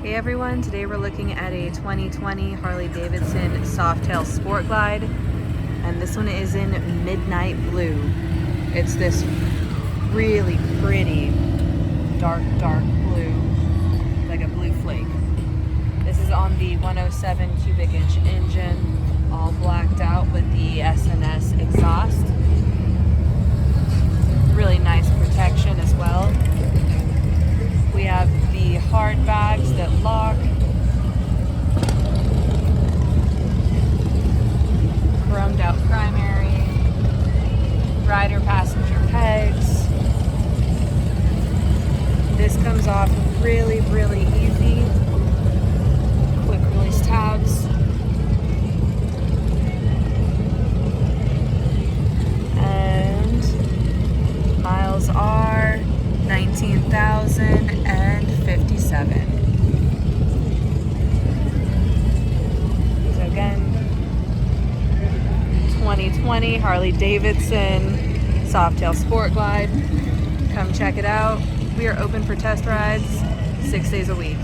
Hey everyone, today we're looking at a 2020 Harley Davidson Softail Sport Glide, and this one is in midnight blue. It's this really pretty dark blue, like a blue flake. This is on the 107 cubic inch engine, all blacked out with the S&S exhaust. Really nice protection as well. We have the hard bags that lock, chromed out primary, rider passenger pegs. This comes off really easy. Quick release tabs. And miles are 19,057. So again, 2020 Harley Davidson Softail Sport Glide. Come check it out. We are open for test rides 6 days a week.